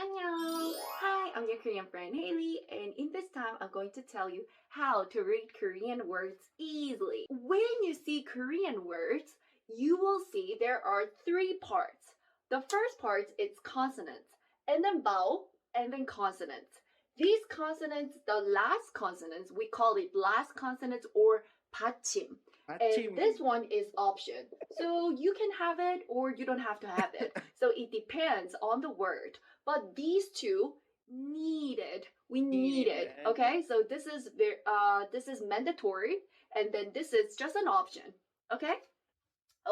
Annyeong! Hi, I'm your Korean friend Haley, and in this time I'm going to tell you how to read Korean words easily. When you see Korean words, you will see there are three parts. The first part is consonants, and then vowel, and then consonants. These consonants, the last consonants, we call it last consonants or 받침. And this one is option. So you can have it or you don't have to have it. So it depends on the word. But these two needed. We need it. Okay? So this is mandatory, and then this is just an option. Okay?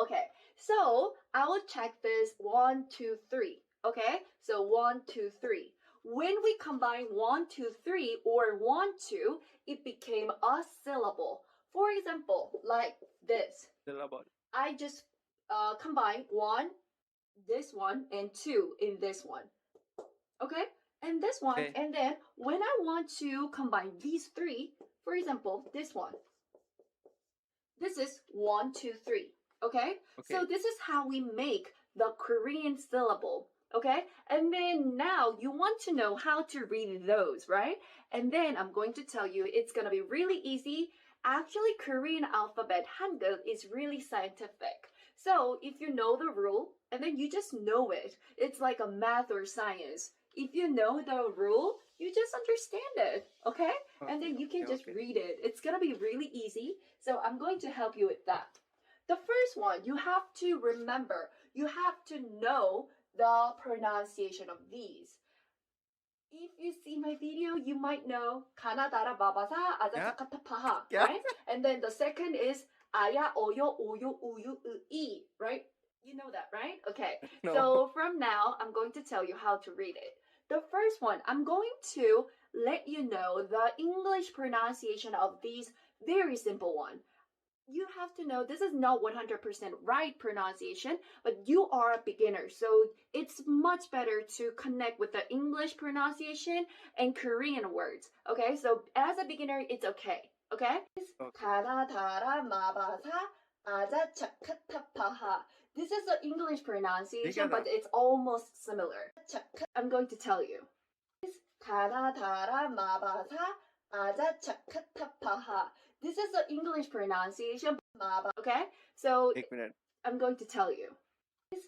Okay. So I will check this 1, 2, 3. Okay? So 1, 2, 3. When we combine 1, 2, 3 or 1, 2, it became a syllable. For example, like this. I just combine this one, and 2 in this one. Okay? And this one, okay. And then when I want to combine these three, for example, this one. This is 1, 2, 3. Okay? So this is how we make the Korean syllable. Okay? And then now you want to know how to read those, right? And then I'm going to tell you it's going to be really easy. Actually, Korean alphabet, Hangul, is really scientific. So if you know the rule, and then you just know it, it's like a math or science. If you know the rule, you just understand it, okay? And then you can just read it. It's gonna be really easy, so I'm going to help you with that. The first one, you have to remember, you have to know the pronunciation of these. If you see my video, you might know 가나다라 마바사 아자차카타파하, right? And then the second is aya oyo uyu uyu 이, right? You know that, right? Okay. No. So from now, I'm going to tell you how to read it. The first one, I'm going to let you know the English pronunciation of these very simple one. You have to know this is not 100% right pronunciation, but you are a beginner, so it's much better to connect with the English pronunciation and Korean words. Okay, so as a beginner, it's okay. Okay? 가나다라 마바사 아자차카타파하. This is the English pronunciation, but it's almost similar. I'm going to tell you. 가나다라 마바사 아자차카타파하. This is the English pronunciation. Okay? So I'm going to tell you. This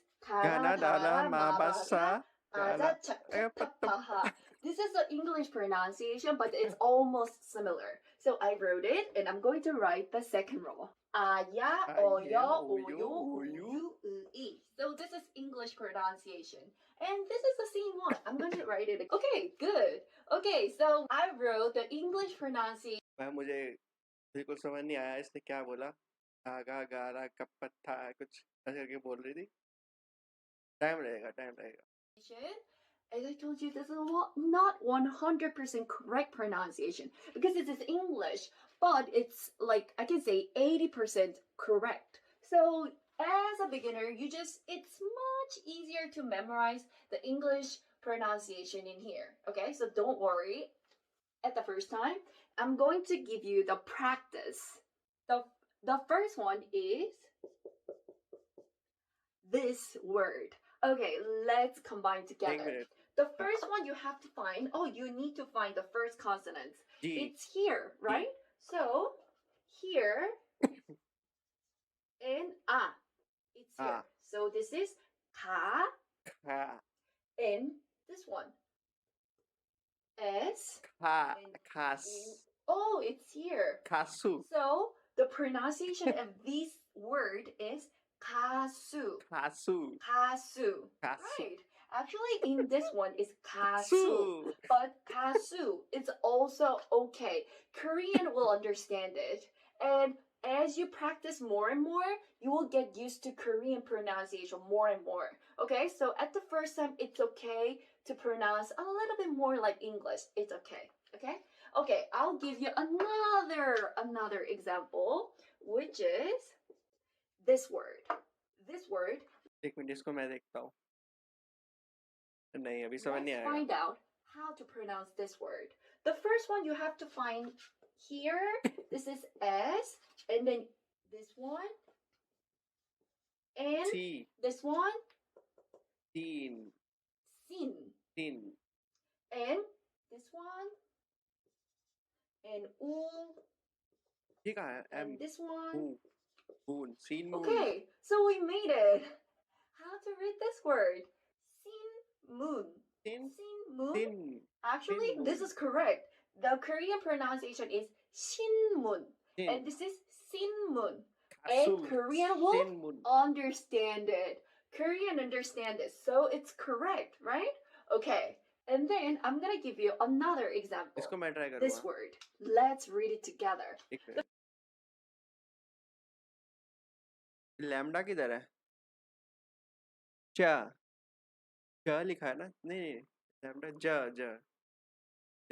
is the English pronunciation, but it's almost similar. So I wrote it, and I'm going to write the second row. aya, oyo, uyu, uyu, 이. So this is English pronunciation. And this is the same one. I'm going to write it. Okay, good. Okay, so I wrote the English pronunciation. बिल्कुल समझ नहीं आया इसने क्या बोला आगा गारा कपत्था कुछ ऐसे करके बोल रही थी टाइम लगेगा As I told you, this is not 100% correct pronunciation because it is English, but it's like I can say 80% correct. So as a beginner, it's much easier to memorize the English pronunciation in here. Okay, so don't worry. At the first time, I'm going to give you the practice. The first one is this word. Okay, let's combine together. The first one you have to find, you need to find the first consonant. It's here, right? So, here, and it's here. So this is ka, and this one. S. Oh, it's here. Kasu. So the pronunciation of this word is kasu. Right. Actually, in this one is kasu. But kasu is also okay. Korean will understand it. And as you practice more and more, you will get used to Korean pronunciation more and more. Okay, so at the first time, it's okay to pronounce a little bit more like English. It's okay. Okay, I'll give you another example, which is this word. एक minute इसको मैं देखता हूँ नहीं अभी समझ नहीं आया. Let's find out how to pronounce this word. The first one you have to find here. This is S, and then this one, and T. This one, Teen. sin. Tin. and this one, and ये कहाँ है? M. and this one. Moon. Moon. Seen moon. Okay, so we made it. How to read this word? Sin moon. Sin. Sin moon. Sin. Actually, Sin this moon. is correct. The Korean pronunciation is Shinmun, Sin. and this is Sinmun. Kasu. And Korean will Sin moon. understand it. Korean understand it, so it's correct, right? Okay, and then I'm gonna give you another example. इसको मैं try This करूँगा. word. Let's read it together. एक minute. Lambda किधर है? चा. चा लिखा है ना? नहीं. लैम्डा ज.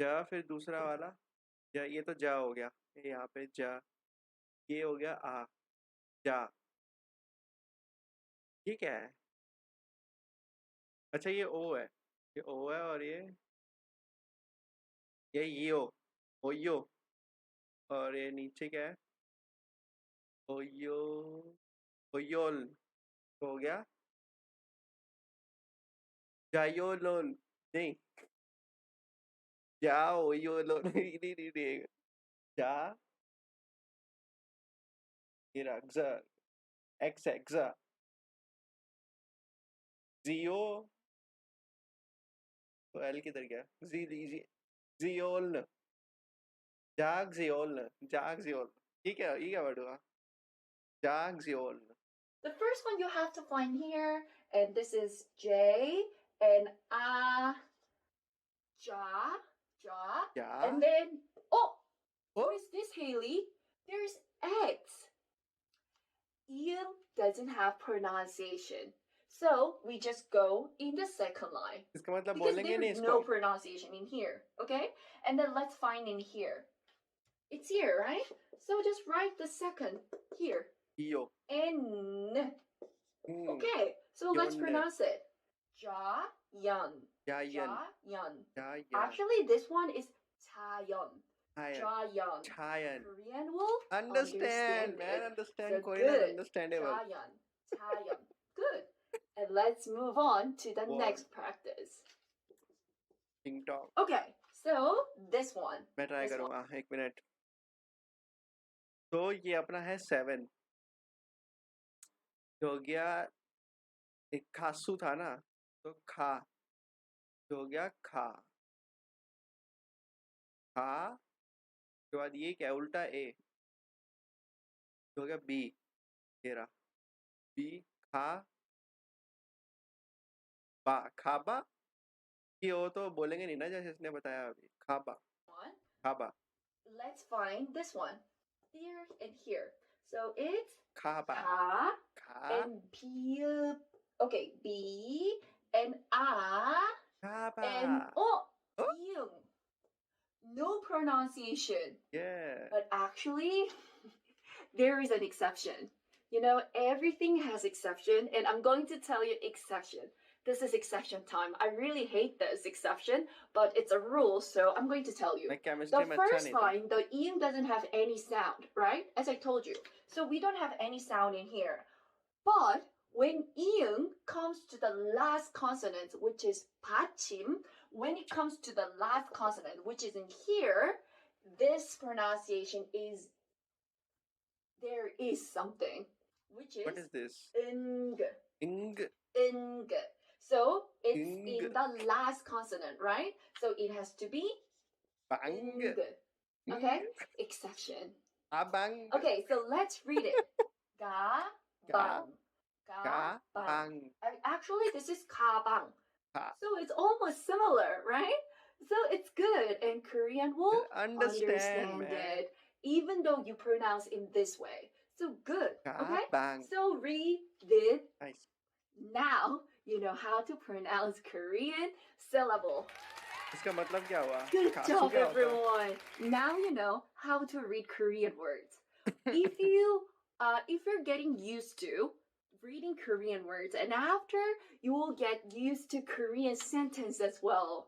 ज फिर दूसरा वाला. ज ये तो जा हो गया. यहाँ पे जा. ये हो गया आ. जा. ये क्या है? अच्छा ये ओ है. ये ओ है और ये यो. ओयो. और ये नीचे क्या है? ओयो. ओयोल. तो हो गया. जायोलोल. नहीं. जा ओयोलोल. नहीं. जा. ये रहा. ज. एक्स है. ज. जियो. तो एल किधर गया? जियोल. जागजियोल. ये क्या वर्ड हुआ? जागजियोल. The first one you have to find here, and this is J and ja, and then what is this, Haley? There's X. Ian doesn't have pronunciation, so we just go in the second line. इसका मतलब because बोलेंगे नहीं there's इसको. no pronunciation in here, okay? And then let's find in here. It's here, right? So just write the second here. Yo. N. Okay, so let's Yonne. pronounce it. Ja-yun. Jayan. Ja-yun. Jayan. Actually, this one is Cha-yun. Ja-yun. Chayan. Korean will Understand, man. it. Understand. So Korean is good. understandable. Cha-yun. Cha-yun. Good. And let's move on to the Wow. next practice. Ting tong. Okay, so this one. मैं try This करूँगा. एक minute. तो ये अपना है 7. हो गया. एक खासू था ना. तो खा. हो गया खा. खा. उसके बाद ये क्या? उल्टा ए. हो गया बी. ये रहा. बी. खा. बा. खाबा. ये हो तो बोलेंगे नहीं ना जैसे इसने बताया अभी. खाबा. one. खाबा. Let's find this one. Here and here. So it's खाबा. ka खा. and b. Okay, b and a खाबा. and Oh. yung. No pronunciation. Yeah. But actually, there is an exception. You know, everything has exception, and I'm going to tell you exception. This is exception time. I really hate this exception, but it's a rule, so I'm going to tell you. मैं chemistry The में अच्छा first नहीं था. line, the ing doesn't have any sound, right? As I told you. So we don't have any sound in here. But when ing comes to the last consonant, which is 받침, when it comes to the last consonant, which is in here, this pronunciation is, there is something, which is, What is this? ing. Ing. Ing. So it's Ing. in the last consonant, right? So it has to be Bang. ing. Okay? Exception. Abang. Okay, so let's read it. Ga bang. Ga bang. Actually, this is ka bang. Ka. So it's almost similar, right? So it's good, and Korean will Understand, man. it, even though you pronounce in this way. So good. Ga Okay? bang. So read it. Nice. Now you know how to pronounce Korean syllable. इसका मतलब क्या हुआ? Good खासू job, क्या होता है? everyone. Now you know how to read Korean words. If you're getting used to reading Korean words, and after you will get used to Korean sentence as well.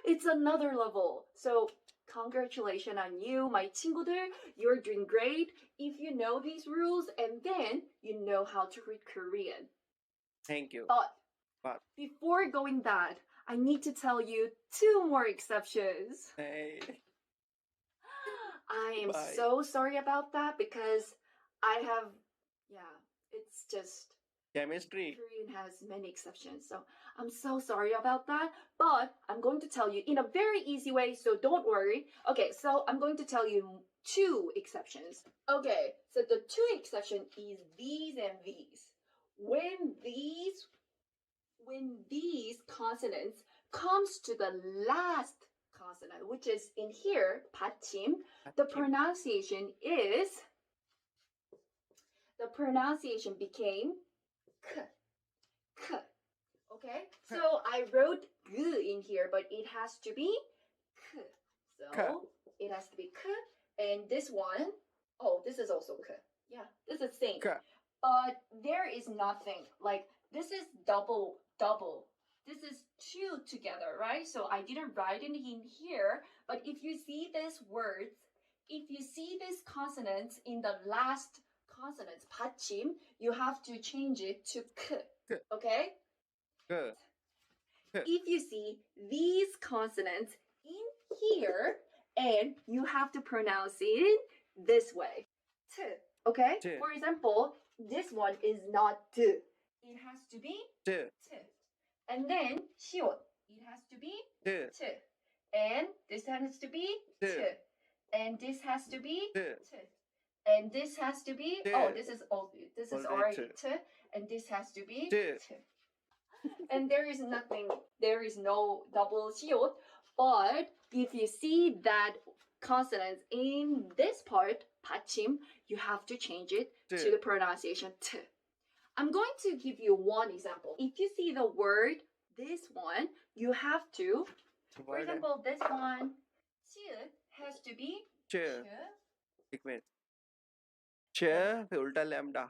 It's another level. So congratulations on you, my 친구들. You're doing great if you know these rules and then you know how to read Korean. Thank you. But बात Before going that, I need to tell you 2 more exceptions. नहीं I am Bye. so sorry about that because I have, yeah, it's just Chemistry. Korean has many exceptions, so I'm so sorry about that. But I'm going to tell you in a very easy way, so don't worry. Okay, so I'm going to tell you 2 exceptions. Okay, so the 2 exception is these and these. When these consonants comes to the last consonant, which is in here, 받침, the pronunciation became k, k. Okay, so I wrote g in here, but it has to be k. So it has to be k, and this one, oh, this is also k. Yeah, this is same. K. But there is nothing like this is double. This is 2 together, right? So I didn't write it in here, but if you see these words, if you see these consonants in the last consonants, 받침, you have to change it to k. Okay? K. If you see these consonants in here, and you have to pronounce it this way. T. Okay? T. For example, this one is not t. It has to be T. t. And then 시옷. It has to be T. t. And this has to be T. t. And this has to be T. t. And this has to be T. oh, this is already t. And this has to be T. t. And there is no double 시옷. But if you see that consonants in this part, 받침, you have to change it T. to the pronunciation t. I'm going to give you one example. If you see the word, this one, you have to, for example, this one, 치읓 has to be च. एक minute च फिर उल्टा lambda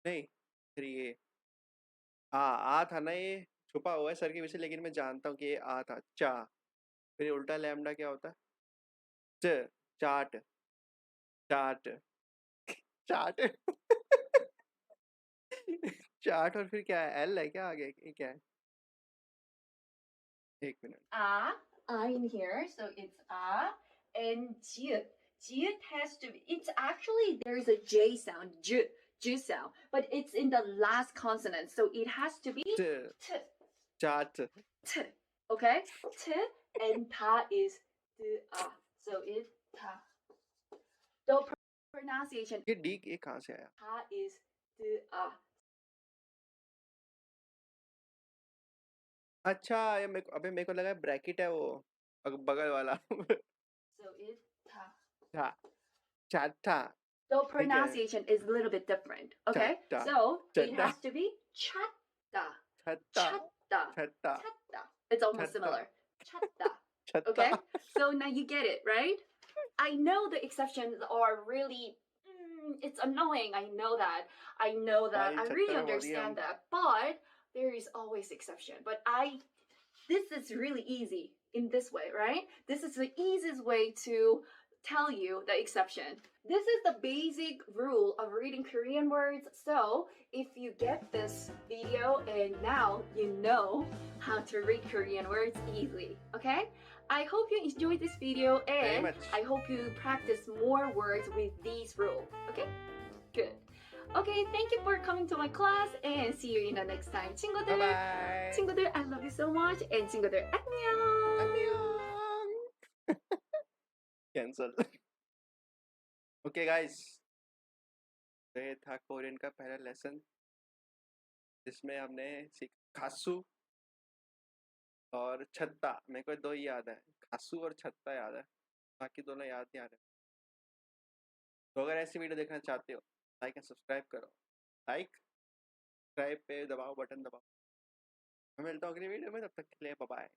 नहीं 3a आ था ना ये छुपा हुआ है सर के पीछे लेकिन मैं जानता हूँ कि ये आ था चा फिर उल्टा लैम्डा क्या होता है च चाट चाट चाट चाट और फिर क्या है एल है क्या आगे ये क्या है एक minute a in here, so it's a, and jiut has to be, it's actually, there is a j sound, j sound, but it's in the last consonant, so it has to be t chaat t, okay? T, and ta is a, so it's ta. The pronunciation, ये D ये कहाँ से आया ta is a. अच्छा ये मेरे को लगा ब्रैकेट है वो बगल वाला So it's ta. था चाटा The pronunciation is a little bit different, okay? Chatta. So it Chatta. has to be chatta. छत्ता Chatta. छत्ता Chatta. It's almost Chatta. similar. Chatta. छत्ता Okay? So now you get it, right? I know the exceptions are really, it's annoying. I know that. I भाई, I छत्ता really में बोलिए understand हम। that. But there is always exception. But this is really easy in this way, right? This is the easiest way to tell you the exception. This is the basic rule of reading Korean words. So if you get this video and now you know how to read Korean words easily, okay? I hope you enjoyed this video Very and much. I hope you practice more words with these rules, okay? Good. Okay, thank you for coming to my class and see you in the next time. 친구들, Bye. 친구들, I love you so much and 친구들, 안녕. 안녕. Cancel. Okay guys, ये था Korean का पहला lesson जिसमें हमने सीखा खासू और छत्ता। मेरे को 2 ही याद है, खासू और छत्ता याद है, बाकी दोनों याद नहीं आ रहे। तो अगर ऐसी वीडियो देखना चाहते हो लाइक एंड सब्सक्राइब करो। लाइक सब्सक्राइब पे दबाओ, बटन दबाओ। मैं मिलता हूँ अगली वीडियो में, तब तक के लिए बाय बाय।